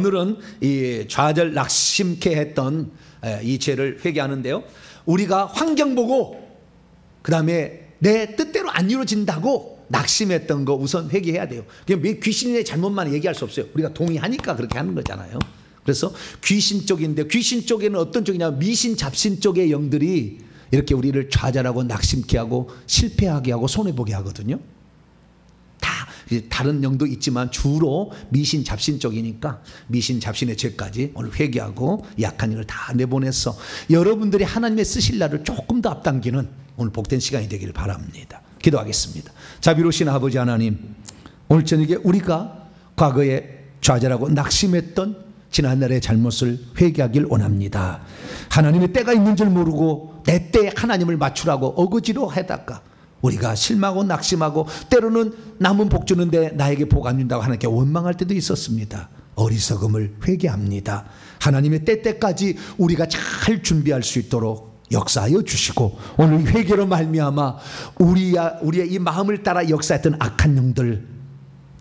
오늘은 이 좌절 낙심케 했던 이 죄를 회개하는데요, 우리가 환경 보고 그 다음에 내 뜻대로 안 이루어진다고 낙심했던 거 우선 회개해야 돼요. 그냥 귀신의 잘못만 얘기할 수 없어요. 우리가 동의하니까 그렇게 하는 거잖아요. 그래서 귀신 쪽인데, 귀신 쪽에는 어떤 쪽이냐, 미신 잡신 쪽의 영들이 이렇게 우리를 좌절하고 낙심케 하고 실패하게 하고 손해보게 하거든요. 다 다른 영도 있지만 주로 미신 잡신 쪽이니까 미신 잡신의 죄까지 오늘 회개하고 약한 영을 다 내보내서 여러분들이 하나님의 쓰실 날을 조금 더 앞당기는 오늘 복된 시간이 되기를 바랍니다. 기도하겠습니다. 자비로우신 아버지 하나님, 오늘 저녁에 우리가 과거에 좌절하고 낙심했던 지난날의 잘못을 회개하길 원합니다. 하나님의 때가 있는 줄 모르고 내 때에 하나님을 맞추라고 어거지로 하다가 우리가 실망하고 낙심하고 때로는 남은 복 주는데 나에게 복 안 준다고 하나님께 원망할 때도 있었습니다. 어리석음을 회개합니다. 하나님의 때까지 우리가 잘 준비할 수 있도록 역사하여 주시고, 오늘 회개로 말미암아 우리의 이 마음을 따라 역사했던 악한 영들,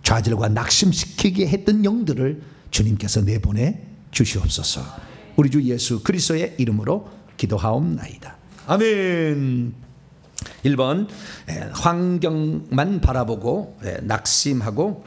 좌절과 낙심시키게 했던 영들을 주님께서 내보내 주시옵소서. 우리 주 예수 그리스도의 이름으로 기도하옵나이다. 아멘. 1번, 환경만 바라보고 낙심하고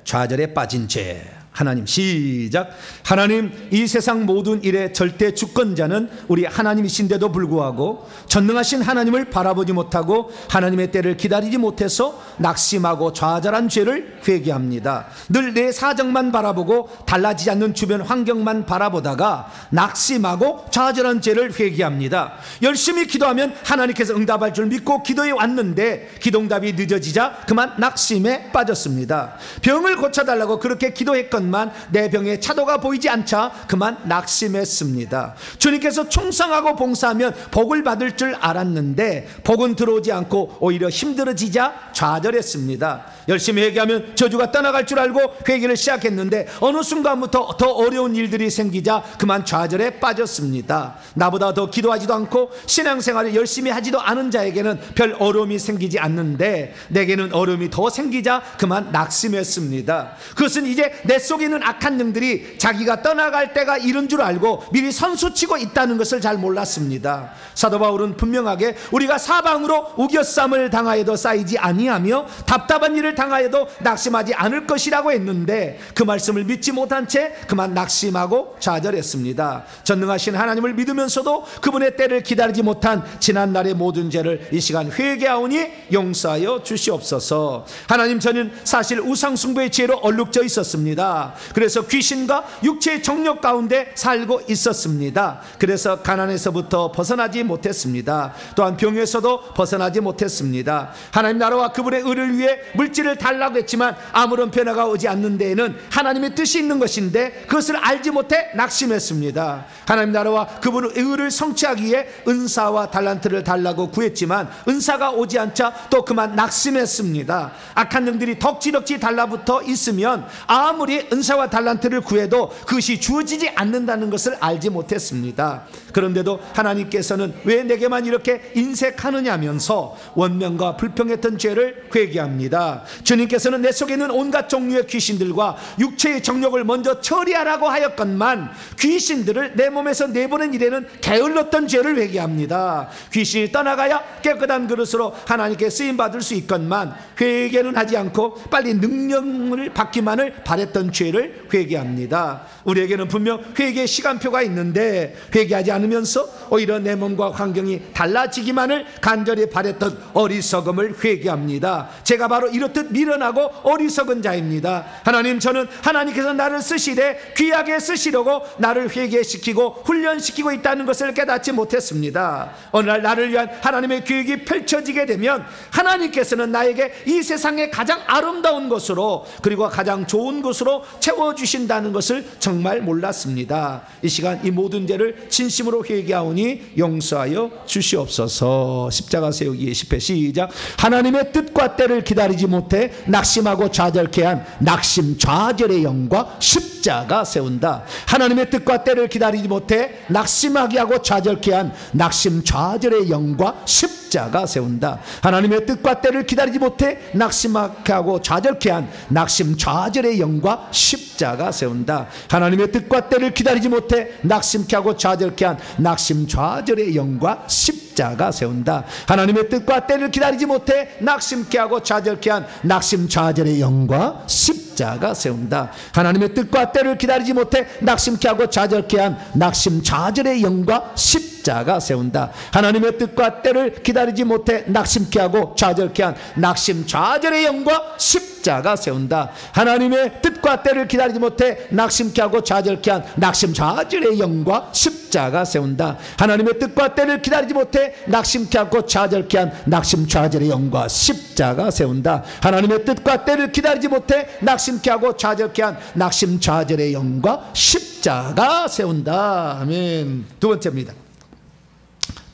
좌절에 빠진 죄. 하나님, 시작. 하나님, 이 세상 모든 일의 절대 주권자는 우리 하나님이신데도 불구하고 전능하신 하나님을 바라보지 못하고 하나님의 때를 기다리지 못해서 낙심하고 좌절한 죄를 회개합니다. 늘 내 사정만 바라보고 달라지지 않는 주변 환경만 바라보다가 낙심하고 좌절한 죄를 회개합니다. 열심히 기도하면 하나님께서 응답할 줄 믿고 기도해 왔는데 기도응답이 늦어지자 그만 낙심에 빠졌습니다. 병을 고쳐달라고 그렇게 기도했건만 내 병에 차도가 보이지 않자 그만 낙심했습니다. 주님께서 충성하고 봉사하면 복을 받을 줄 알았는데 복은 들어오지 않고 오히려 힘들어지자 좌절했습니다. 열심히 회개하면 저주가 떠나갈 줄 알고 회개를 시작했는데 어느 순간부터 더 어려운 일들이 생기자 그만 좌절에 빠졌습니다. 나보다 더 기도하지도 않고 신앙생활을 열심히 하지도 않은 자에게는 별 어려움이 생기지 않는데 내게는 어려움이 더 생기자 그만 낙심했습니다. 그것은 이제 내 속에 있는 악한 영들이 자기가 떠나갈 때가 이른 줄 알고 미리 선수치고 있다는 것을 잘 몰랐습니다. 사도 바울은 분명하게 우리가 사방으로 우겨쌈을 당하여도 쌓이지 아니하며 답답한 일을 당하여도 낙심하지 않을 것이라고 했는데 그 말씀을 믿지 못한 채 그만 낙심하고 좌절했습니다. 전능하신 하나님을 믿으면서도 그분의 때를 기다리지 못한 지난날의 모든 죄를 이 시간 회개하오니 용서하여 주시옵소서. 하나님, 저는 사실 우상숭배의 죄로 얼룩져 있었습니다. 그래서 귀신과 육체의 정욕 가운데 살고 있었습니다. 그래서 가난에서부터 벗어나지 못했습니다. 또한 병에서도 벗어나지 못했습니다. 하나님 나라와 그분의 의를 위해 물질을 달라고 했지만 아무런 변화가 오지 않는 데에는 하나님의 뜻이 있는 것인데 그것을 알지 못해 낙심했습니다. 하나님 나라와 그분의 의를 성취하기 위해 은사와 달란트를 달라고 구했지만 은사가 오지 않자 또 그만 낙심했습니다. 악한 영들이 덕지덕지 달라붙어 있으면 아무리 은사와 달란트를 구해도 그것이 주어지지 않는다는 것을 알지 못했습니다. 그런데도 하나님께서는 왜 내게만 이렇게 인색하느냐면서 원명과 불평했던 죄를 회개합니다. 주님께서는 내 속에 있는 온갖 종류의 귀신들과 육체의 정욕을 먼저 처리하라고 하였건만 귀신들을 내 몸에서 내보낸 일에는 게을렀던 죄를 회개합니다. 귀신이 떠나가야 깨끗한 그릇으로 하나님께 쓰임받을 수 있건만 회개는 하지 않고 빨리 능력을 받기만을 바랬던 죄를 회개합니다. 우리에게는 분명 회개의 시간표가 있는데 회개하지 않으면서 오히려 내 몸과 환경이 달라지기만을 간절히 바랬던 어리석음을 회개합니다. 제가 바로 이렇듯 미련하고 어리석은 자입니다. 하나님, 저는 하나님께서 나를 쓰시되 귀하게 쓰시려고 나를 회개시키고 훈련시키고 있다는 것을 깨닫지 못했습니다. 어느 날 나를 위한 하나님의 계획이 펼쳐지게 되면 하나님께서는 나에게 이 세상의 가장 아름다운 것으로 그리고 가장 좋은 것으로 채워주신다는 것을 정말 몰랐습니다. 이 시간 이 모든 죄를 진심으로 회개하오니 용서하여 주시옵소서. 십자가 세우기 10회 시작. 하나님의 뜻과 때를 기다리지 못해 낙심하고 좌절케 한 낙심 좌절의 영과 십자가 세운다. 하나님의 뜻과 때를 기다리지 못해 낙심하게 하고 좌절케 한 낙심 좌절의 영과 십자가 십자가 세운다. 하나님의 뜻과 때를 기다리지 못해 낙심하게 하고 좌절케 한 낙심 좌절의 영과 십자가 세운다. 하나님의 뜻과 때를 기다리지 못해 낙심케 하고 좌절케 한 낙심 좌절의 영과 십자가 세운다. 하나님의 뜻과 때를 기다리지 못해 낙심케 하고 좌절케 한 낙심 좌절의 영과 십자가 세운다. 하나님의 뜻과 때를 기다리지 못해 낙심케 하고 좌절케 한 낙심 좌절의 영과 십자가 세운다. 하나님의 뜻과 때를 기다리지 못해 낙심케 하고 좌절케 한 낙심 좌절의 영과 십자가 세운다. 하나님의 뜻과 때를 기다리지 못해 낙심케 하고 좌절케 한 낙심 좌절의 영과 십자가 세운다. 하나님의 뜻과 때를 기다리지 못해 낙심케 하고 좌절케 한 낙심 좌절의 영과 십자가 세운다. 하나님의 뜻과 때를 기다리지 못해 낙심케 하고 좌절케 한 낙심 좌절의 영과 십자가 세운다. 아멘. 두 번째입니다.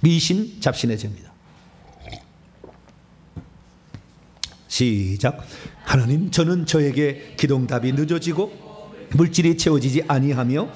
미신 잡신의 죄입니다. 시작. 하나님, 저는 저에게 기도응답이 늦어지고 물질이 채워지지 아니하며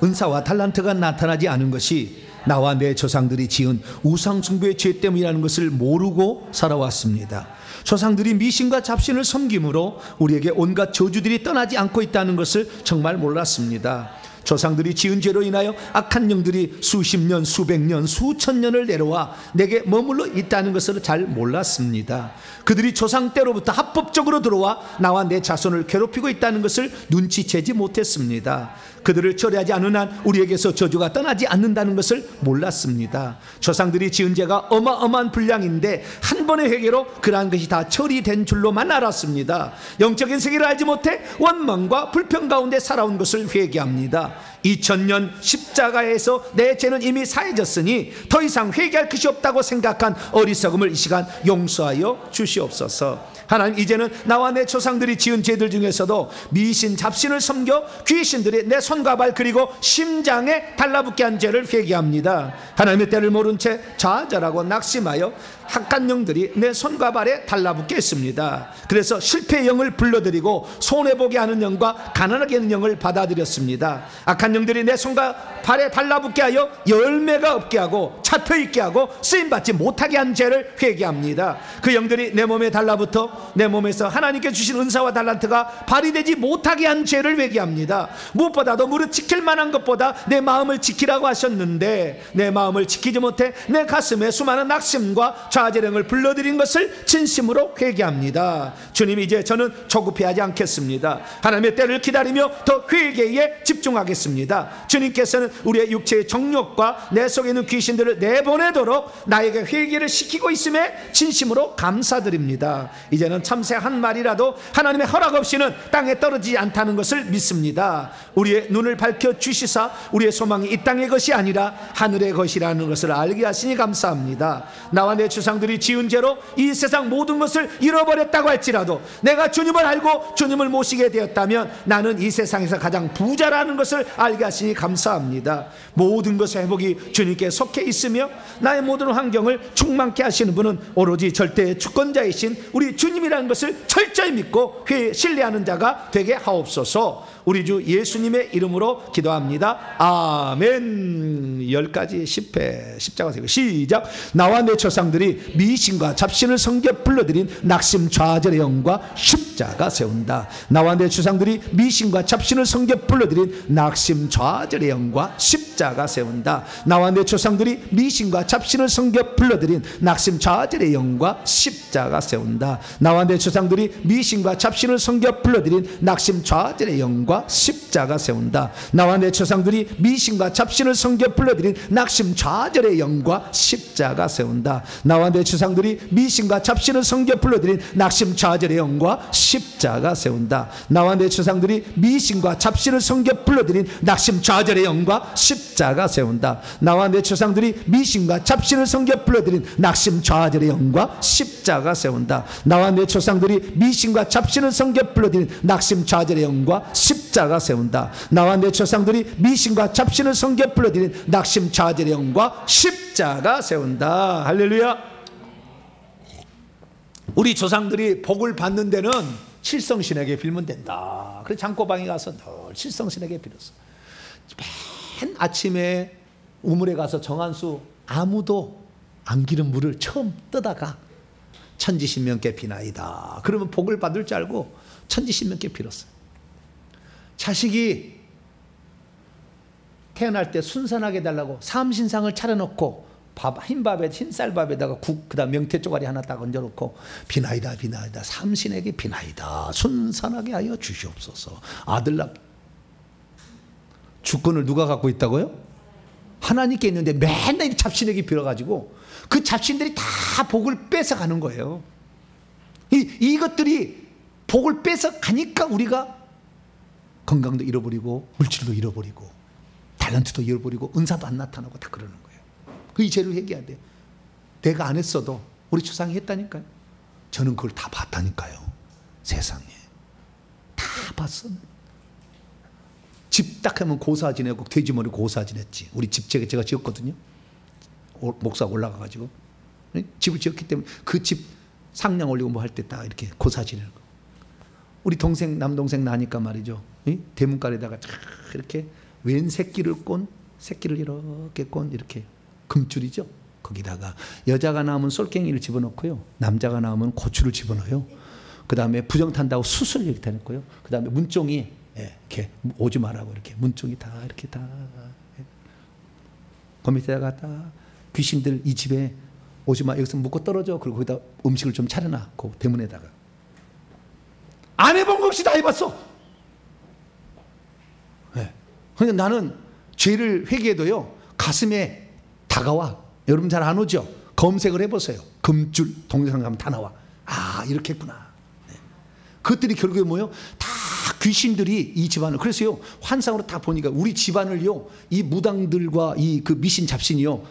은사와 달란트가 나타나지 않은 것이 나와 내 조상들이 지은 우상숭배의 죄 때문이라는 것을 모르고 살아왔습니다. 조상들이 미신과 잡신을 섬김으로 우리에게 온갖 저주들이 떠나지 않고 있다는 것을 정말 몰랐습니다. 조상들이 지은 죄로 인하여 악한 영들이 수십 년, 수백 년, 수천 년을 내려와 내게 머물러 있다는 것을 잘 몰랐습니다. 그들이 조상 때로부터 합법적으로 들어와 나와 내 자손을 괴롭히고 있다는 것을 눈치채지 못했습니다. 그들을 처리하지 않는 한 우리에게서 저주가 떠나지 않는다는 것을 몰랐습니다. 조상들이 지은 죄가 어마어마한 분량인데 한 번의 회개로 그러한 것이 다 처리된 줄로만 알았습니다. 영적인 세계를 알지 못해 원망과 불평 가운데 살아온 것을 회개합니다. 2000년 십자가에서 내 죄는 이미 사해졌으니 더 이상 회개할 것이 없다고 생각한 어리석음을 이 시간 용서하여 주시옵소서. 하나님, 이제는 나와 내 조상들이 지은 죄들 중에서도 미신 잡신을 섬겨 귀신들이 내 손과 발 그리고 심장에 달라붙게 한 죄를 회개합니다. 하나님의 때를 모른 채 좌절하고 낙심하여 악한 영들이 내 손과 발에 달라붙게 했습니다. 그래서 실패의 영을 불러들이고 손해보게 하는 영과 가난하게 하는 영을 받아들였습니다. 악한 영들이 내 손과 발에 달라붙게 하여 열매가 없게 하고 잡혀있게 하고 쓰임받지 못하게 한 죄를 회개합니다. 그 영들이 내 몸에 달라붙어 내 몸에서 하나님께 주신 은사와 달란트가 발휘되지 못하게 한 죄를 회개합니다. 무엇보다도 무릇 지킬 만한 것보다 내 마음을 지키라고 하셨는데 내 마음을 지키지 못해 내 가슴에 수많은 낙심과 좌절행을 불러들인 것을 진심으로 회개합니다. 주님, 이제 저는 조급해하지 않겠습니다. 하나님의 때를 기다리며 더 회개에 집중하겠습니다. 주님께서는 우리의 육체의 정욕과 내 속에 있는 귀신들을 내보내도록 나에게 회개를 시키고 있음에 진심으로 감사드립니다. 이제는 참새 한 마리라도 하나님의 허락 없이는 땅에 떨어지지 않다는 것을 믿습니다. 우리의 눈을 밝혀주시사 우리의 소망이 이 땅의 것이 아니라 하늘의 것이라는 것을 알게 하시니 감사합니다. 나와 내 조상들이 지은 죄로 이 세상 모든 것을 잃어버렸다고 할지라도 내가 주님을 알고 주님을 모시게 되었다면 나는 이 세상에서 가장 부자라는 것을 알게 하시니 감사합니다. 모든 것의 회복이 주님께 속해 있으며 나의 모든 환경을 충만케 하시는 분은 오로지 절대의 주권자이신 우리 주님이라는 것을 철저히 믿고 신뢰하는 자가 되게 하옵소서. 우리 주 예수님의 이름으로 기도합니다. 아멘. 10가지 10회 십자가 세고 시작. 나와 내 조상들이 미신과 잡신을 섬겨 불러들인 낙심 좌절의 영과 십자가 세운다. 나와 내 조상들이 미신과 잡신을 섬겨 불러들인 낙심 좌절의 영과 십자가 세운다. 나와 내 조상들이 미신과 잡신을 섬겨 불러들인 낙심 좌절의 영과 십자가 세운다. 나와 내 조상들이 미신과 잡신을 섬겨 불러들인 낙심 좌절의 영과 십자가 세운다. 나와 내 조상들이 미신과 잡신을 섬겨 불러들인 낙심 좌절의 영과 십자가 세운다. 나와 내 조상들이 미신과 잡신을 섬겨 불러들인 낙심 좌절의 영과 십자가 세운다. 나와 내 조상들이 미신과 잡신을 섬겨 불러들인 낙심 좌절의 영과 십자가 세운다. 나와 내 조상들이 미신과 잡신을 섬겨 불러들인 낙심 좌절의 영과 십자가 세운다. 나와 내 조상들이 미신과 잡신을 섬겨 불러들인 낙심 좌절의 영과 십자가 세운다. 나와 내 조상들이 미신과 잡신을 섬겨 불러들인 낙심 좌절의 영과 십자가 세운다. 할렐루야. 우리 조상들이 복을 받는 데는 칠성신에게 빌면 된다. 그래서 창고방에 가서 늘 칠성신에게 빌었어. 맨 아침에 우물에 가서 정한수 아무도 안 기른 물을 처음 뜨다가 천지신명께 비나이다. 그러면 복을 받을 줄 알고 천지신명께 빌었어요. 자식이 태어날 때 순산하게 해달라고 삼신상을 차려놓고 흰밥에 흰쌀밥에다가 국, 그다음 명태 쪼가리 하나 딱 얹어놓고 비나이다 비나이다 삼신에게 비나이다 순산하게 하여 주시옵소서. 아들 낳 주권을 누가 갖고 있다고요? 하나님께 있는데 맨날 잡신에게 빌어가지고 그 잡신들이 다 복을 뺏어가는 거예요. 이것들이 복을 뺏어가니까 우리가 건강도 잃어버리고 물질도 잃어버리고 탤런트도 잃어버리고 은사도 안 나타나고 다 그러는 거예요. 이 죄를 회개해야 돼. 내가 안 했어도 우리 조상이 했다니까요. 저는 그걸 다 봤다니까요. 세상에 다 봤어. 집 딱 하면 고사 지내고 돼지머리 고사 지냈지. 우리 집 제가 지었거든요. 목사가 올라가가지고 집을 지었기 때문에 그 집 상량 올리고 뭐 할 때 딱 이렇게 고사 지내는 거. 우리 동생 남동생 나니까 말이죠. 대문간에다가 이렇게 웬 새끼를 이렇게 꼰 이렇게 금줄이죠. 거기다가 여자가 나오면 솔갱이를 집어넣고요. 남자가 나오면 고추를 집어넣어요. 그 다음에 부정 탄다고 수술 이렇게 해놓고요. 그 다음에 문종이 이렇게 오지 말라고 이렇게 문종이 다 이렇게 다 그 밑에다가 다 귀신들 이 집에 오지 마 여기서 묵고 떨어져. 그리고 거기다 음식을 좀 차려놔. 그 대문에다가 안 해본 거 없이 다 해봤어. 그러니까 나는 죄를 회개해도요 가슴에 다가와. 여러분 잘 안 오죠? 검색을 해보세요. 금줄 동영상 가면 다 나와. 아 이렇게 했구나. 그것들이 결국에 뭐예요? 다 귀신들이 이 집안을. 그래서요 환상으로 다 보니까 우리 집안을요 이 무당들과 이 그 미신 잡신이요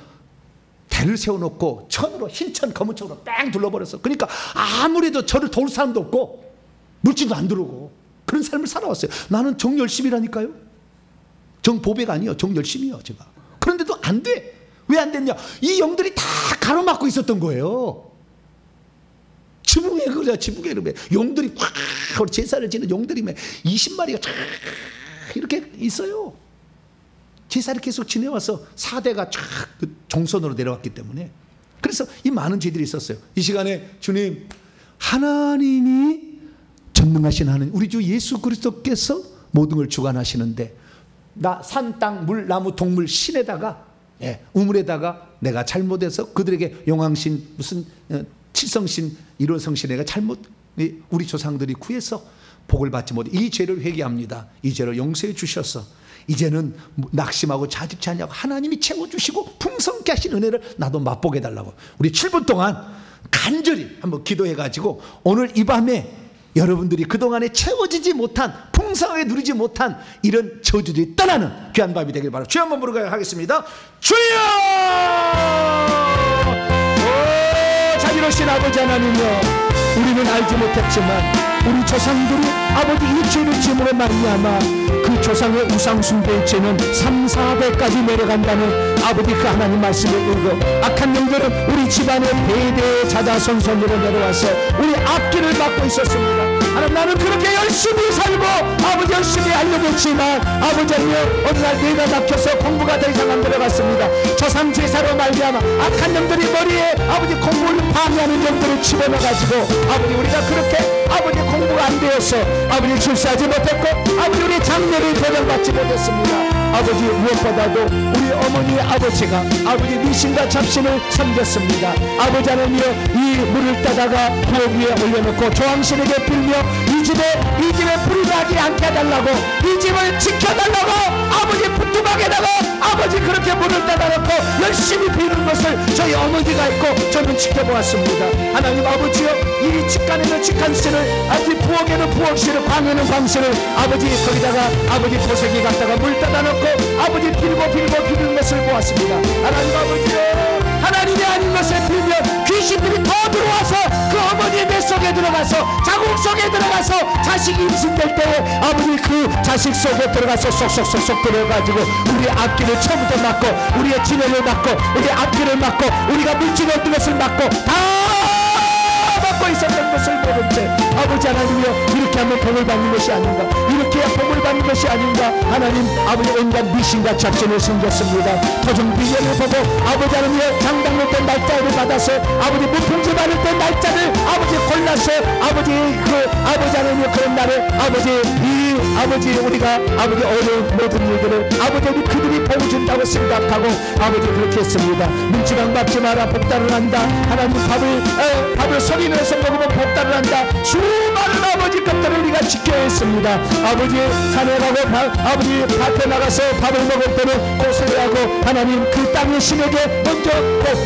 대를 세워놓고 천으로 흰천 검은 천으로 뺑 둘러버렸어. 그러니까 아무래도 저를 도울 사람도 없고 물질도 안 들어오고 그런 삶을 살아왔어요. 나는 정열심이라니까요. 정보배가 아니에요. 정열심이요 제가. 그런데도 안 돼. 왜 안 됐냐? 이 영들이 다 가로막고 있었던 거예요. 지붕에 그래 지붕에 용들이 확 제사를 지는 용들이 20마리가 쫙 이렇게 있어요. 제사를 계속 지내와서 4대가 쫙 그 종손으로 내려왔기 때문에. 그래서 이 많은 죄들이 있었어요. 이 시간에 주님 하나님이 전능하신 하나님 우리 주 예수 그리스도께서 모든 걸 주관하시는데 나 산, 땅, 물, 나무, 동물, 신에다가 우물에다가 내가 잘못해서 그들에게 용왕신 무슨 칠성신 일원성신 내가 잘못 우리 조상들이 구해서 복을 받지 못해 이 죄를 회개합니다. 이 죄를 용서해 주셔서 이제는 낙심하고 자집치 않냐고 하나님이 채워주시고 풍성케 하신 은혜를 나도 맛보게 해달라고 우리 7분 동안 간절히 한번 기도해가지고 오늘 이 밤에 여러분들이 그동안에 채워지지 못한 풍성하게 누리지 못한 이런 저주들이 떠나는 귀한 밤이 되길 바라고 주여 한번 부르게 하겠습니다. 주여! 오 자비로우신 아버지 하나님이여 우리는 알지 못했지만 우리 조상들이 아버지 이 죄를 지음으로 말미암아 그 조상의 우상 숭배의 죄는 3, 4대까지 내려간다는 아버지 그 하나님 말씀을 읽고 악한 영들은 우리 집안의 대대 자자손손으로 내려와서 우리 앞길을 막고 있었습니다. 하나님 나는 그렇게 열심히 살고 아버지 열심히 하려고 했지만 아버지 어느 날 뇌가 막혀서 공부가 더 이상 안 들어갔습니다. 조상 제사로 말미암아 악한 영들이 머리에 아버지 공부를 방해하는 영들을 집어넣어가지고 아버지 우리가 그렇게 아버지 공부가 안 되어서 아버지 출세하지 못했고 아버지 우리 장래를 보장받지 못했습니다. 아버지 무엇보다도 우리 어머니의 아버지가 아버지 미신과 잡신을 섬겼습니다. 아버지 하나님이여 이 물을 따다가 부엌 위에 올려놓고 조왕신에게 빌며 이 집에 불이 나지 않게 해달라고 이 집을 지켜달라고 아버지 부뚜막에다가 아버지 그렇게 물을 따다놓고 열심히 비는 것을 저희 어머니가 있고 저는 지켜보았습니다. 하나님 아버지여 이 직간에는 직간신을 아버지 부엌에는 부엌신을 광에는 광신을 아버지 거기다가 아버지 보석이 갖다가 물 따다놓고 아버지 빌고 비는 것을 보았습니다. 하나님 아버지여 하나님이 아닌 것을 빌면 귀신들이 더 들어와서 그 어머니의 뱃속에 들어가서 자궁 속에 들어가서 자식이 임신될 때에 아버지 그 자식 속에 들어가서 쏙쏙쏙쏙 들어가지고 우리의 앞길을 처음부터 막고 우리의 진행을 막고 우리의 앞길을 막고 우리가 물질 얻는 것을 막고 다 막고 있었던 것을 모른 채 아버지 하나님이여 이렇게 하면 복을 받는 것이 아닌가, 이렇게 해야 복을 받는 것이 아닌가. 하나님 아버지 온갖 미신과 작전을 숨겼습니다. 토종비전을 보고 아버지 하나님이여 장당할 때 날짜를 받아서 아버지 무풍지 받을 때 날짜를 아버지 골라서 아버지 아버지 하나님이여 그런 날에 아버지 우리가 아버지 어려운 모든 일들을 아버지 그들이 복을 준다고 생각하고 아버지 그렇게 했습니다. 문지방 받지 마라 복달을 한다. 하나님 밥을 소리 내서 먹으면 복달을 한다. 수많은 아버지 것들을 우리가 지켜야 했습니다. 아버지 산에 가고 아버지 밭에 나가서 밥을 먹을 때는 고소를 하고 하나님 그 땅의 신에게 먼저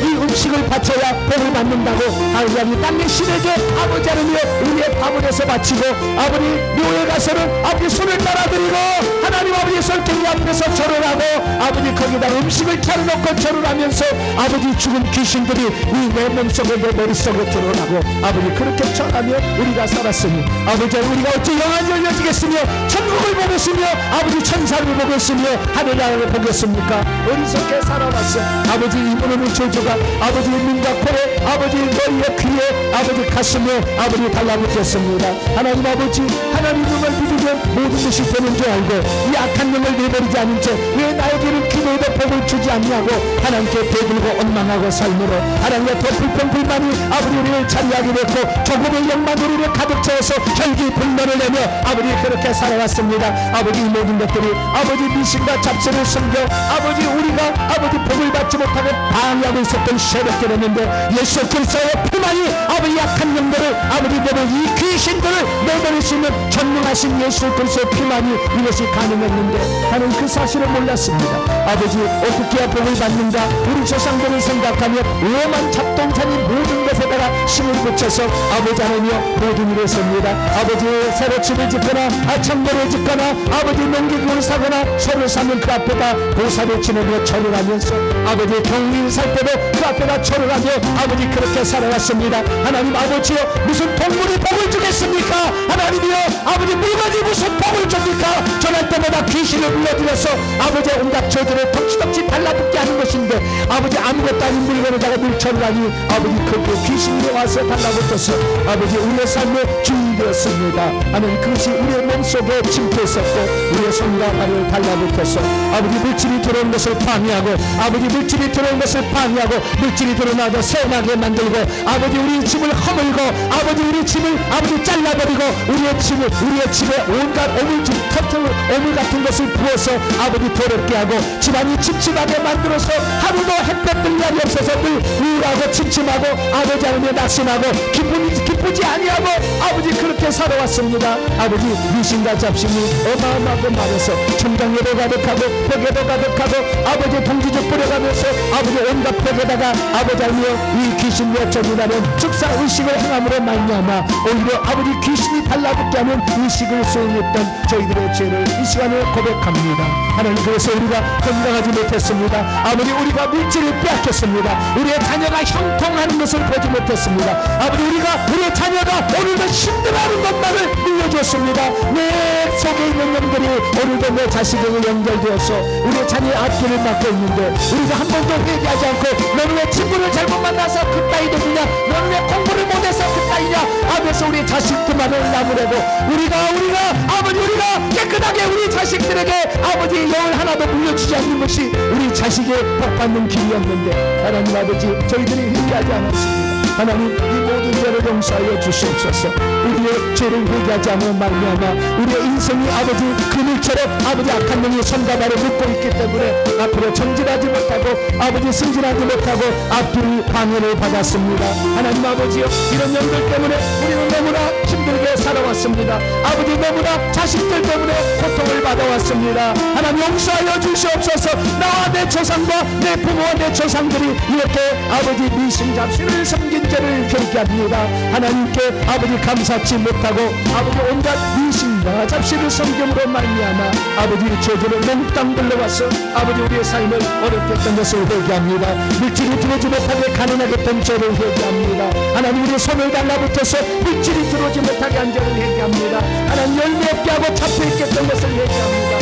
이 음식을 바쳐야 복을 받는다고 하나님 땅의 신에게 아버지 하나님의 우리의 밥을 해서 바치고 아버지 묘에 가서는 아버지 손을 따라드리고 하나님 아버지 설경이 앞에서 절을 하고 아버지 거기다 음식을 차려놓고 절을 하면서 아버지 죽은 귀신들이 이 내 몸속에 내 머릿속에 들어가고 아버지 그렇게 절하며 우리가 살았으니 아버지 우리가 어찌 영안이 열려지겠으며 천국을 보겠으며 아버지 천사를 보겠으며 하늘나라를 보겠습니까? 어리석게 살아왔어. 아버지 이 무릎의 저주가 아버지 눈과 코에 아버지 너희의 귀에 아버지 가슴에 아버지 달라붙겠습니다. 하나님 아버지 하나님을 믿으면 모든 것이 되는 줄 알고 이 악한 영을 내버리지 않은 채 왜 나에게는 기도에도 복을 주지 않냐고 하나님께 대들고 원망하고 삶으로 하나님의 더 불평불만이 아버지 우리를 자리하게 됐고 조금의 영만 우리를 가득 채워서 혈기 분노를 내며 아버지 그렇게 살아왔습니다. 아버지 이 모든 것들이 아버지 미신과 잡세를 숨겨 아버지 우리가 아버지 복을 받지 못하고 방해하고 있었던 세력들이었는데 예수 그리스도의 피만이 아버지 약한 영들을 아버지 내는 이 귀신들을 내버릴 수 있는 전능하신 예수 그리스도의 피만이 이것이 가능했는데 나는 그 사실을 몰랐습니다. 아버지 어떻게 해야 복을 받는가 우리 조상들을 생각하며 오만 잡동사니 모든 것에다가 힘을 붙여서 아버지 하나님이여 모든 일을 했습니다. 아버지 새로 집을 짓거나 창고를 짓거나 아버지 농기구를 사거나 소를 사면 그 앞에다 보살을 지내며 절을 하면서 아버지 경리를 살 때도 그 앞에다 절을 하며 아버지 그렇게 살아왔습니다. 하나님 아버지여 무슨 동물이 복을 주겠습니까? 하나님이여 아버지 물건이 무슨 복을 줍니까? 전할 때마다 귀신을 불러들여서 아버지 온갖 저들을 덕지덕지 달라붙게 하는 것인데 아버지 아무것도 아닌 물건에다가 물절을 하니 아버지 그 귀신이 와서 달라붙어서 아버지 우리의 삶의 주인이 되었습니다. 하나님 그것이 우리의 몸속에 침투했었고 우리의 손과 발을 달라붙어서 아버지 물질이 들어온 것을 방해하고 아버지 물질이 들어온 것을 방해하고 물질이 들어나도 새나게 만들고 아버지 우리 집을 허물고 아버지 우리 집을 아버지 잘라버리고 우리의 집에 온갖 오물 같은 것을 부어서 아버지 더럽게 하고 집안이 침침하게 만들어서 하루도 햇볕 들 날이 없어서 늘 우울하고 침침하고 아버지 하나님의 낙심하고 기쁘지 아니하고 아버지 그렇게 살아왔습니다. 아버지 미신과 잡신이 어마어마하게 말해서 천장에도 가득하고 벽에도 가득하고 아버지 동지적 뿌려가면서 아버지 온갖 벽에다가 아버지 하나님의 이 귀신 여전이라는 즉사의식을 행함으로 말미암아 오히려 아버지 귀신이 달라붙게 하는 의식을 수행했던 저희들의 죄를 이 시간에 고백합니다. 하나님 그래서 우리가 건강하지 못했습니다. 아버지 우리가 물질을 빼앗겼습니다. 우리의 자녀가 형통하는 것을 보지 못했습니다. 아버지 우리의 자녀가 오늘도 힘들어하는 것만을 물려주었습니다. 내 속에 있는 영들이 오늘도 내 자식에게 연결되어서 우리의 자녀의 앞길을 막고 있는데 우리가 한 번도 회개하지 않고 너는 왜 친구를 잘못 만나서 그따위 되느냐 너는 왜 공부를 못해서 그따위냐 하면서 우리 자식들만을 나무래도 우리가 아버지 우리가 깨끗하게 우리 자식들에게 아버지 영을 하나도 물려주지 않는 것이 우리 자식의 복받는 길이었는데 하나님 아버지 저희들이 회개하지 않았습니다. 하나님 이 모든 죄를 용서하여 주시옵소서. 우리의 죄를 회개하지 않은 말미암아 우리의 인생이 아버지 그물처럼 아버지 악한 영이 손과 발을 묶고 있기 때문에 앞으로 전진하지 못하고 아버지 승진하지 못하고 앞뒤를 방해를 받았습니다. 하나님 아버지여 이런 영들 때문에 우리는 너무나 힘들게 살아왔습니다. 아버지 너무나 자식들 때문에 고통을 받아왔습니다. 하나님 용서하여 주시옵소서. 나와 내 조상과 내 부모와 내 조상들이 이렇게 아버지 미신잡신을 섬긴 죄를 회개합니다. 하나님께 아버지 감사치 못하고 아버지 온갖 미신과 잡신을 섬김으로 말미암아 아버지 죄들을 몽땅 불러와서 아버지 우리의 삶을 어렵게 했던 것을 회개합니다. 물질이 들어오지 못하게 가난하게 했던 죄를 회개합니다. 하나님 우리의 손을 달라붙어서 물질이 들어오지 못하게 한 죄를 회개합니다. 하나님 열매 없게 하고 잡혀있게 했던 것을 회개합니다.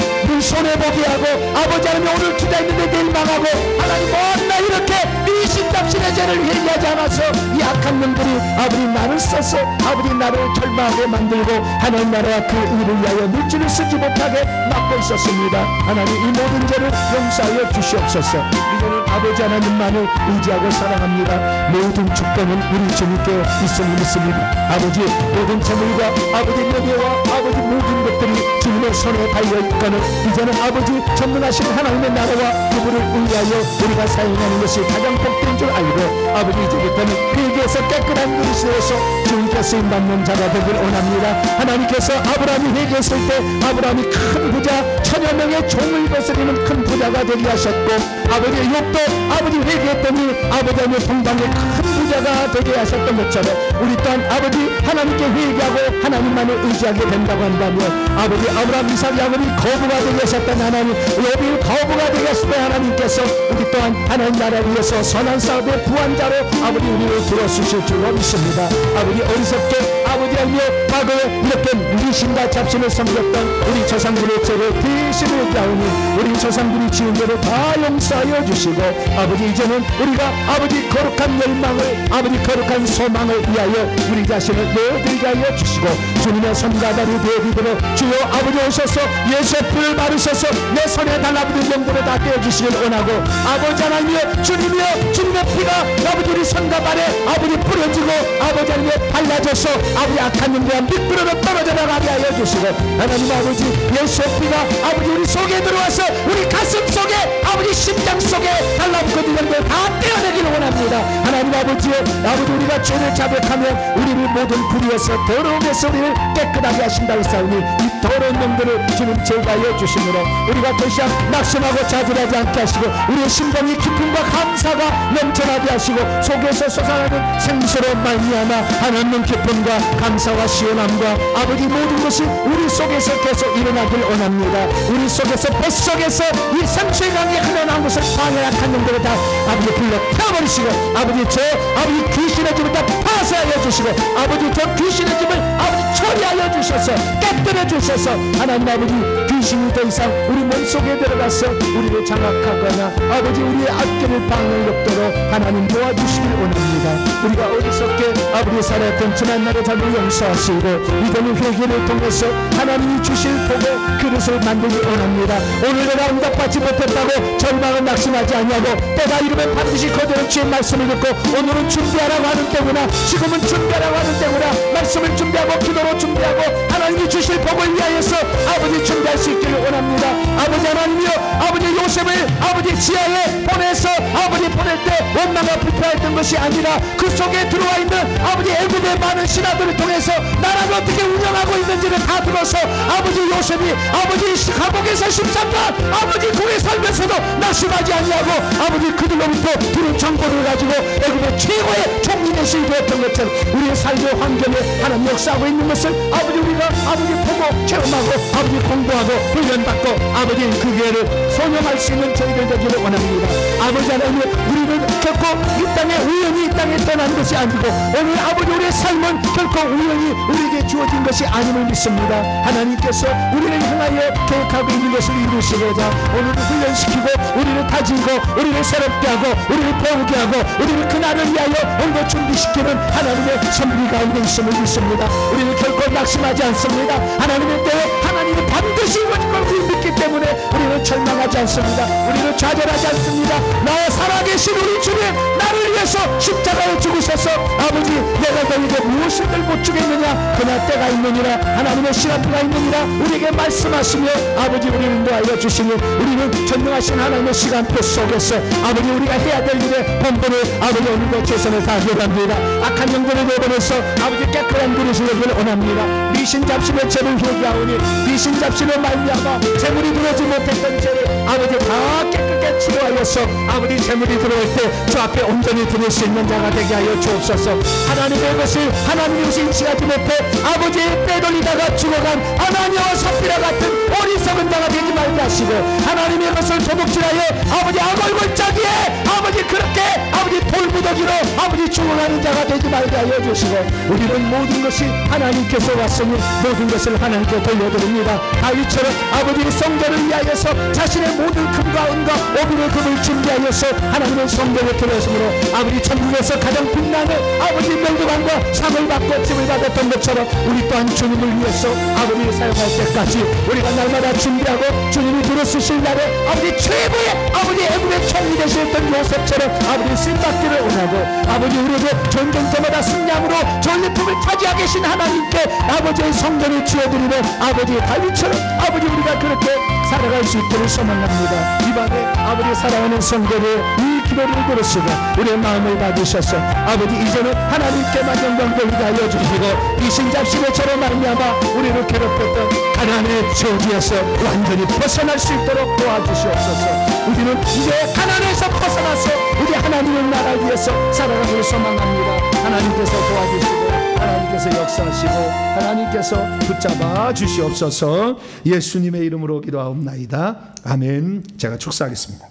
손해보게 하고 아버지 하나님 오늘 투자했는데 내일 망하고 하나님 맨날 이렇게 미신잡신의 죄를 회개하지 않아서 이 악한 놈들이 아버지 나를 써서 아버지 나를 절망하게 만들고 하나님 나라와 그 의를 위하여 물질을 쓰지 못하게 막고 있었습니다. 하나님 이 모든 죄를 용서하여 주시옵소서. 이제는 아버지 하나님만을 의지하고 사랑합니다. 모든 축복은 우리 주님께 있음을 믿습니다. 아버지 모든 재물과 아버지 명예와 아버지 모든 것들이 주님의 손에 달려있거늘 이제는 아버지 전능하신 하나님의 나라와 그분을 의하여 우리가 사용하는 것이 가장 복된 줄 알고 아버지 이제부터는 회개해서 깨끗한 그릇에서 주님께 쓰임받는 자가 되길 원합니다. 하나님께서 아브라함이 회개했을 때 아브라함이 큰 부자 1000여 명의 종을 거스리는 큰 부자가 되게 하셨고 아버지 욥도 아버지 회개했더니 아버지 하나님의 동방에 큰 부자가 되게 하셨던 것처럼 우리 또한 아버지 하나님께 회개하고 하나님만을 의지하게 된다고 한다면 아버지 아브라함 이삭 야곱이 거부가 되게 하셨던 하나님 욥이 거부가 되게 하셨던 하나님께서 우리 또한 하나님 나라를 위해서 선한 사업의 부한자로 아버지 우리를 들어주실 줄로 믿습니다. 아버지 어리석게 아버지 하며 과거에 이렇게 미신과 잡신을 섬겼던 우리 조상들의 죄를 대신을 다오니 우리 조상들이 지은 죄를 다 용서하여 주시고 아버지 이제는 우리가 아버지 거룩한 열망을 아버지 거룩한 소망을 위하여 우리 자신을 내어드리게 하여 주시고 주님의 손과 다리 되어드리도록 주여 아버지 오셔서 예수의 불을 바르셔서 내 손에 달라붙은 영들을 다 떼어주시길 원하고 아버지 하나님이여 주님이여 주님의 피가 아버지 우리 손과 발에 아버지 뿌려지고 아버지 하나님의 발라져서 아버지 악한 영들과 밑으로 떨어져 나가게 하여 주시고 하나님 아버지 예수의 피가 아버지 우리 속에 들어와서 우리 가슴 속에 아버지 심장 속에 달라붙은 영들 다 떼어내기를 원합니다. 하나님 아버지여 아버지 우리가 죄를 자백하면 우리를 모든 불의에서 더러움에서 우리를 깨끗하게 하신다고 싸우니 이 더러운 영들을 주님 제거하여 주시므로 우리가 더 이상 낙심하고 좌절하지 않게 하시고 우리의 심장이 기쁨과 감사가 넘쳐나게 하시고 속에서 솟아나는 생수로 말미암아 하나님 기쁨과 감사와 시원함과 아버지 모든 것이 우리 속에서 계속 일어나길 원합니다. 우리 속에서 뱃속에서 이 생수의 강이 흘러나온 것을 방해한 영들을 다 아버지 불러 태워버리시고 아버지 저 아버지 귀신의 집을 다 파쇄하여 주시고 아버지 저 귀신의 집을 아버지 처리하여 주셔서 깨뜨려 주셔서 하나님 아버지 귀신이 더 이상 우리 몸속에 들어가서 우리를 장악하거나 아버지 우리의 앞길을 방을 없도록 하나님 도와주시길 원합니다. 우리가 어리석게 아버지 살았던 지난날의 잘못 용서하시고 이제는 회개를 통해서 하나님이 주실 복의 그릇을 만들기 원합니다. 오늘 내가 응답받지 못했다고 절망을 낙심하지 아니하고 때가 이르면 반드시 거절을 주의 말씀을 듣고 오늘은 준비하라고 하는 때구나 지금은 준비하라고 하는 때구나 말씀을 준비하고 기도로 준비하고 하나님이 주실 복을 위하여서 아버지 준비할 수 있기를 원합니다. 아버지 하나님이여 아버지 요셉을 아버지 지하에 보내서 아버지 보낼 때 원망과 불평했던 것이 아니라 그 속에 들어와 있는 아버지 애굽의 많은 신하들을 통해서 나라를 어떻게 운영하고 있는지를 다 들어서 아버지 요셉이 아버지 감옥에서 13년 아버지 거기에 살면서도 낙심하지 아니하고 아버지 그들로부터 들은 정보를 가지고 애굽의 최고의 총리대신이 되었던 것처럼 우리의 삶의 환경에 하나님 역사하고 있는 것을 아버지 우리가 아버지 보고 체험하고 아버지 공부하고 훈련받고 아버지 그 기회를 소명할 수 있는 저희들 되기를 원합니다. 아버지 하나님 우리는 결코 이 땅에 우연히 이 땅에 떠난 것이 아니고 오늘 아버지 우리의 삶은 결코 우연히 우리에게 주어진 것이 아님을 믿습니다. 하나님께서 우리를 향하여 계획하고 있는 것을 이루시고자 오늘을 훈련시키고 우리를 다지고 우리를 새롭게 하고 우리를 배우게 하고 우리를 그날을 위하여 오늘도 준비시키는 하나님의 섭리 가운데 있음을 믿습니다. 우리는 결코 낙심하지 않습니다. 하나님의 때에 하나님은 반드시 이루어질 걸 우리 믿기 때문에 우리는 절망하지 않습니다. 우리는 좌절하지 않습니다. 나의 살아계신 우리 주님 나를 위해서 십자가에 죽으셔서 아버지 내가 너에게 무엇을 못 주겠느냐 그날 때가 있느니라 하나님의 시간표가 있느니라 우리에게 말씀하시며 아버지 우리를 도와여 주시니 우리는 전능하신 하나님의 시간표 속에서 아버지 우리가 해야 될 일에 본분을 아버지 오늘도 최선을 다하려 합니다. 악한 영들을 내보내서 아버지 깨끗한 그릇을 여기를 원합니다. 미신 잡신의 죄를 회개하오니 미신 잡신의 말미암아 재물이 들어오지 못했던 죄를 아버지 다 깨끗게 치료하여서 아버지 재물이 들어올 때 주 앞에 온전히 드릴 수 있는 자가 되게 하여 주옵소서. 하나님의 것을 하나님의 것을 인식하지 못해 아버지 빼돌리다가 죽어간 아나니아와 삽비라 같은 어리석은 자가 되지 말게 하시고, 하나님의 것을 도둑질하여 아버지 악얼굴짜기에 아버지 그렇게 아버지 돌무더기로 아버지 죽어가는 자가 되지 말게 하여 주시고, 우리는 모든 것이 하나님께서 왔으니 모든 것을 하나님께 돌려드립니다. 다윗처럼 아버지 성전을 위하여서 자신의 모든 금과 은과 오비를 금을 준비하여서 하나님의 성전에 들어섰으므로 아버지 천국에서 가장 빛나는 아버지 명도관과 상을 받고 찜을 받았던 것처럼 우리 또한 주님을 위해서 아버지를 사용할 때까지 우리가 날마다 준비하고 주님이 들어쓰실 날에 아버지 최고의 아버지 애국의 총리 되셨던 요셉처럼 아버지 쓰임받기를 원하고, 아버지 우리에게 전쟁터마다 승량으로 전리품을 차지하게 계신 하나님께 아버지의 성전을 지어드리는 아버지 다윗처럼 아버지 우리가 그렇게 살아갈 수 있기를 소망합니다. 이 밤에 아버지 사랑하는 성도를 이 기도를 들으시고 우리의 마음을 받으셔서 아버지 이제는 하나님께만 영광 돌리게 하여 주시고, 이 신잡시대처럼 말미암아 우리를 괴롭혔던 가난의 저주에서 완전히 벗어날 수 있도록 도와주시옵소서. 우리는 이제 가난에서 벗어나서 우리 하나님의 나라 위해서 살아가기를 소망합니다. 하나님께서 도와주시고 하나님께서 역사하시고 하나님께서 붙잡아 주시옵소서. 예수님의 이름으로 기도하옵나이다. 아멘. 제가 축사하겠습니다.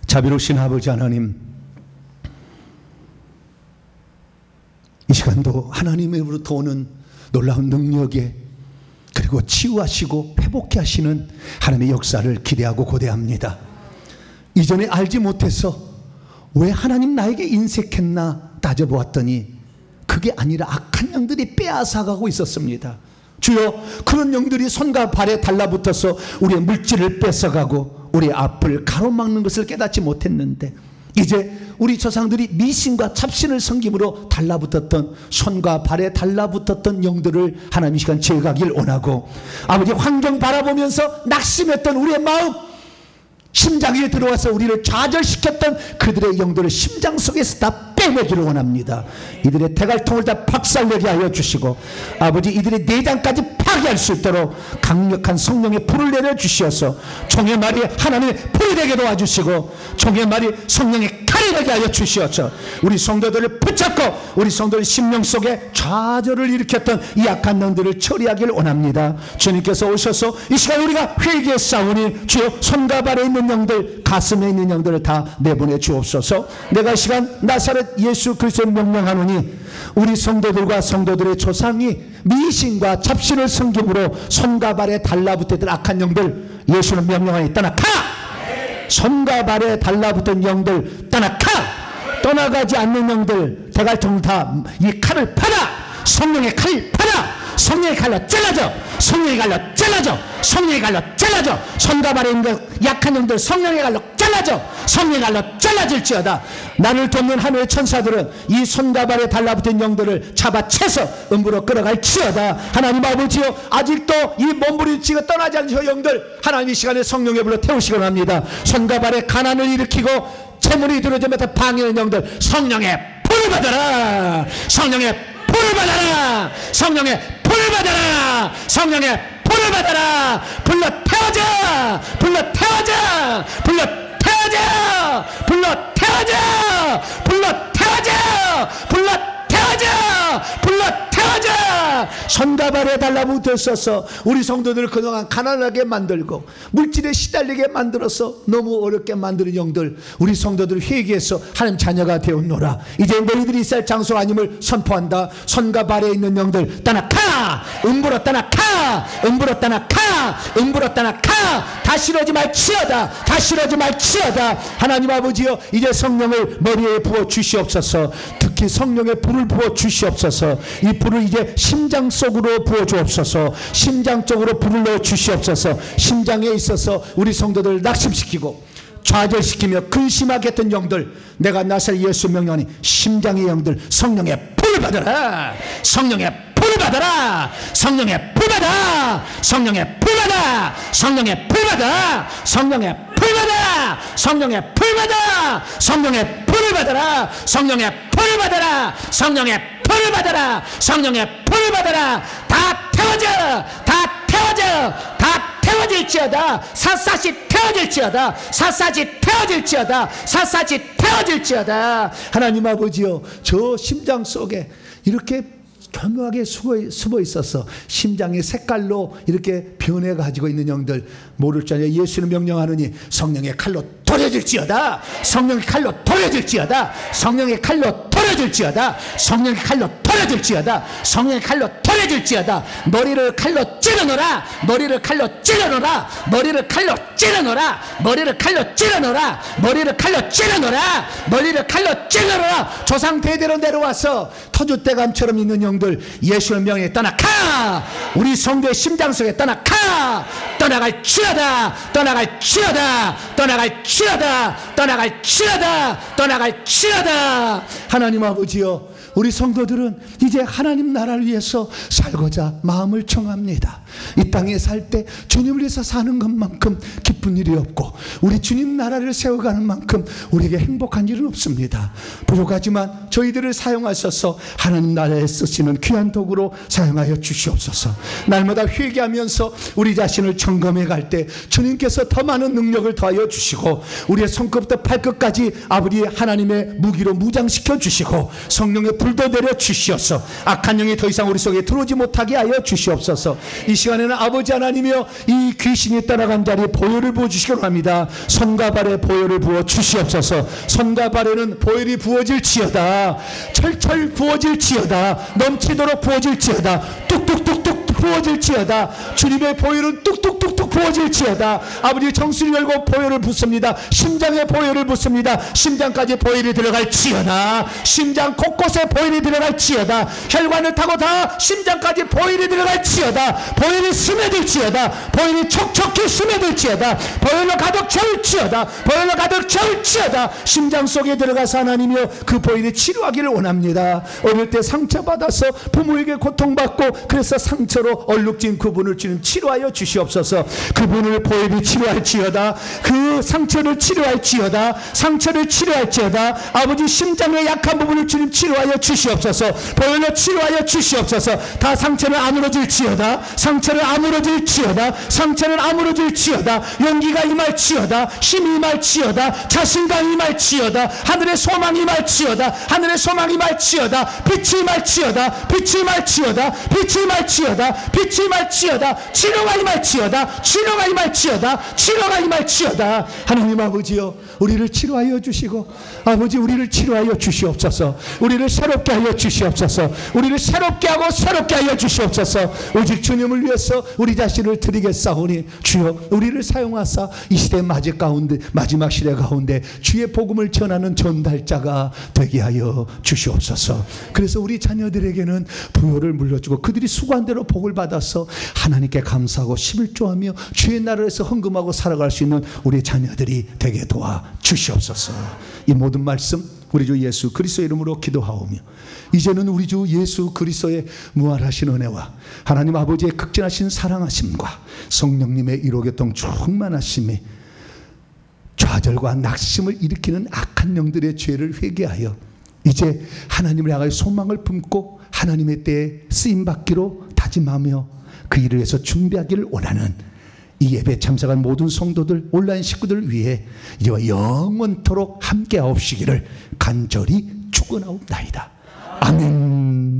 자비로우신 아버지 하나님, 이 시간도 하나님으로부터 오는 놀라운 능력에 그리고 치유하시고 회복케 하시는 하나님의 역사를 기대하고 고대합니다. 이전에 알지 못해서 왜 하나님 나에게 인색했나 따져보았더니 그게 아니라 악한 영들이 빼앗아가고 있었습니다. 주여, 그런 영들이 손과 발에 달라붙어서 우리의 물질을 뺏어가고 우리의 앞을 가로막는 것을 깨닫지 못했는데, 이제 우리 조상들이 미신과 잡신을 섬김으로 달라붙었던 손과 발에 달라붙었던 영들을 하나님 이 시간 제거하길 원하고, 아버지 환경 바라보면서 낙심했던 우리의 마음, 심장에 들어와서 우리를 좌절시켰던 그들의 영들을 심장 속에서 다 빼내기를 원합니다. 이들의 대갈통을 다 박살내게 하여 주시고, 아버지 이들의 내장까지 파괴할 수 있도록 강력한 성령의 불을 내려주시어서 종의 말이 하나님의 불이 되게 도와주시고 종의 말이 성령의 칼이 되게 하여 주시어서 우리 성도들을 붙잡고 우리 성도의 심령 속에 좌절을 일으켰던 이 악한 영들을 처리하기를 원합니다. 주님께서 오셔서 이 시간 우리가 회개했사오니 주여 손과 발에 있는 영들, 가슴에 있는 영들을 다 내보내 주옵소서. 내가 이 시간 나사렛 예수 그리스도를 명령하노니 우리 성도들과 성도들의 조상이 미신과 잡신을 섬김으로 손과 발에 달라붙었던 악한 영들 예수는 명령하니 떠나가! 손과 발에 달라붙은 영들 떠나가! 떠나가지 않는 영들 대갈통 다 이 칼을 파라! 성령의 칼을 파라! 성령의 칼로 잘라줘! 성령의 칼로 잘라줘! 성령의 칼로 잘라줘! 손과 발에 있는 약한 영들 성령의 칼로 잘라줘! 성령의 칼로 잘라질지어다. 나를 돕는 하늘의 천사들은 이 손과 발에 달라붙은 영들을 잡아채서 음부로 끌어갈지어다. 하나님 아버지여, 아직도 이 몸부림치고 떠나지 않는 저 영들 하나님 이 시간에 성령의 불로 태우시기 원합니다. 손과 발에 가난을 일으키고 재물이 들어오지 못해 방해하는 영들 성령의 불을 받아라! 성령의 불을 받아라! 성령의 불을 받아라! 성령의 불을 받아라! 불러 태워져! 불러 태워져! 불러 태워져! 불러 태워져! 불러 태워져! 불러 태워져! 불러 태워져! 손과 발에 달라붙었어서 우리 성도들을 그동안 가난하게 만들고 물질에 시달리게 만들어서 너무 어렵게 만드는 영들 우리 성도들을 회개해서 하나님 자녀가 되었노라. 이제 너희들이 있을 장소 아님을 선포한다. 손과 발에 있는 영들 떠나가! 음부로 떠나가! 음부로 떠나가! 음부로 떠나가! 다시 오지 말지어다. 다시 오지 말지어다. 하나님 아버지여, 이제 성령을 머리에 부어 주시옵소서. 특히 성령의 불을 부어 주시옵소서. 이 불을 이제 심장 속으로 부어 주옵소서. 심장 쪽으로 불을 넣어 주시옵소서. 심장에 있어서 우리 성도들을 낙심시키고 좌절시키며 근심하게 했던 영들, 내가 나사렛 예수 명령하니 심장의 영들 성령의 불을 받아라. 성령의 불을 받아라. 성령의 불 받아. 성령의 불 받아. 성령의 불 받아. 성령의 불 받아. 성령의 불 받아. 성령의 불을 받아라. 성령의 불을 받아라. 성령의 불을 받아라. 성령의 불을 받아라. 다 태워져. 다 태워져. 다 태워져. 태워질지어다. 샅샅이 태워질지어다. 샅샅이 태워질지어다. 샅샅이 태워질지어다. 하나님 아버지요, 저 심장 속에 이렇게 교묘하게 숨어 있어서 심장의 색깔로 이렇게 변해가지고 있는 영들 모를 줄 아냐. 예수는 명령하느니 성령의 칼로 도려질지어다. 성령의 칼로 도려질지어다. 성령의 칼로 도려질지어다. 성령의 칼로 도려질지어다. 성령의 칼로 도려질지어다. 머리를 칼로 찌르노라. 머리를 칼로 찌르노라. 머리를 칼로 찌르노라. 머리를 칼로 찌르노라. 머리를 칼로 찌르노라. 머리를 칼로 찌르노라. 조상 대대로 내려와서 터줏대감처럼 있는 영들 예수의 명에 떠나가. 우리 성도의 심장 속에 떠나가. 떠나갈지어다. 떠나갈지어다. 떠나갈지어다. 떠나갈지어다. 떠나갈지어다. 하나님 아버지요, 우리 성도들은 이제 하나님 나라를 위해서 살고자 마음을 청합니다. 이 땅에 살 때 주님을 위해서 사는 것만큼 기쁜 일이 없고 우리 주님 나라를 세워가는 만큼 우리에게 행복한 일은 없습니다. 부족하지만 저희들을 사용하셔서 하나님 나라에 쓰시는 귀한 도구로 사용하여 주시옵소서. 날마다 회개하면서 우리 자신을 점검해 갈 때 주님께서 더 많은 능력을 더하여 주시고 우리의 손끝부터 발끝까지 아버지 하나님의 무기로 무장시켜 주시고 성령의 불도 내려 주시옵소서. 악한 영이 더 이상 우리 속에 들어오지 못하게 하여 주시옵소서. 이 시간에는 아버지 하나님이여, 이 귀신이 떠나간 자리에 보혈을 부어주시기 합니다. 손과 발에 보혈을 부어 주시옵소서. 손과 발에는 보혈이 부어질지어다. 철철 부어질지어다. 넘치도록 부어질지어다. 뚝뚝뚝뚝 부어질지어다. 주님의 보혈은 뚝뚝뚝뚝 부어질지어다. 아버지 정수를 열고 보혈을 붓습니다. 심장에 보혈을 붓습니다. 심장까지 보혈이 들어갈지어다. 심장 곳곳에 보혈이 들어갈지어다. 혈관을 타고 다 심장까지 보혈이 들어갈지어다. 보혈이 스며들지어다. 보혈이 촉촉히 스며들지어다. 보혈로 가득 채울지어다. 보혈로 가득 채울지어다. 심장 속에 들어가서 하나님이여 그 보혈이 치료하기를 원합니다. 어릴 때 상처받아서 부모에게 고통받고 그래서 상처로 얼룩진 그분을 주님 치료하여 주시옵소서. 그분을 보혈이 치료할지어다. 그 상처를 치료할지어다. 상처를 치료할지어다. 아버지 심장의 약한 부분을 주님 치료하여 주시옵소서. 보혈로 치료하여 주시옵소서. 다 상처는 아물어질지어다. 상처를 아물어질지어다. 상처는 아물어질지어다. 용기가 임할지어다. 힘이 임할지어다. 자신감이 임할지어다. 하늘의 소망이 임할지어다. 하늘의 소망이 임할지어다. 빛이 임할지어다. 빛이 임할지어다. 빛이 임할지어다. 빛이 임할지어다. 치료가 임할지어다. 치료가 임할지어다. 치료가 임할지어다. 하나님 아버지여, 우리를 치료하여 주시고 아버지 우리를 치료하여 주시옵소서. 우리를 새롭게 하여 주시옵소서. 우리를 새롭게 하고 새롭게 하여 주시옵소서. 오직 주님을 위해서 우리 자신을 드리겠사오니 주여 우리를 사용하사 이 시대 마지막 시대 가운데 주의 복음을 전하는 전달자가 되게 하여 주시옵소서. 그래서 우리 자녀들에게는 부요를 물려주고 그들이 수고한 대로 복을 받아서 하나님께 감사하고 11조하며 주의 나라에서 헌금하고 살아갈 수 있는 우리 자녀들이 되게 도와 주시옵소서. 이 모든 말씀 우리 주 예수 그리스도의 이름으로 기도하오며 이제는 우리 주 예수 그리스도의 무한하신 은혜와 하나님 아버지의 극진하신 사랑하심과 성령님의 일호교통 충만하심이 좌절과 낙심을 일으키는 악한 영들의 죄를 회개하여 이제 하나님을 향하여 소망을 품고 하나님의 때에 쓰임받기로 다짐하며 그 일을 위해서 준비하기를 원하는 이 예배 참석한 모든 성도들 온라인 식구들 위해 이제와 영원토록 함께하옵시기를 간절히 축원하옵나이다. 아멘.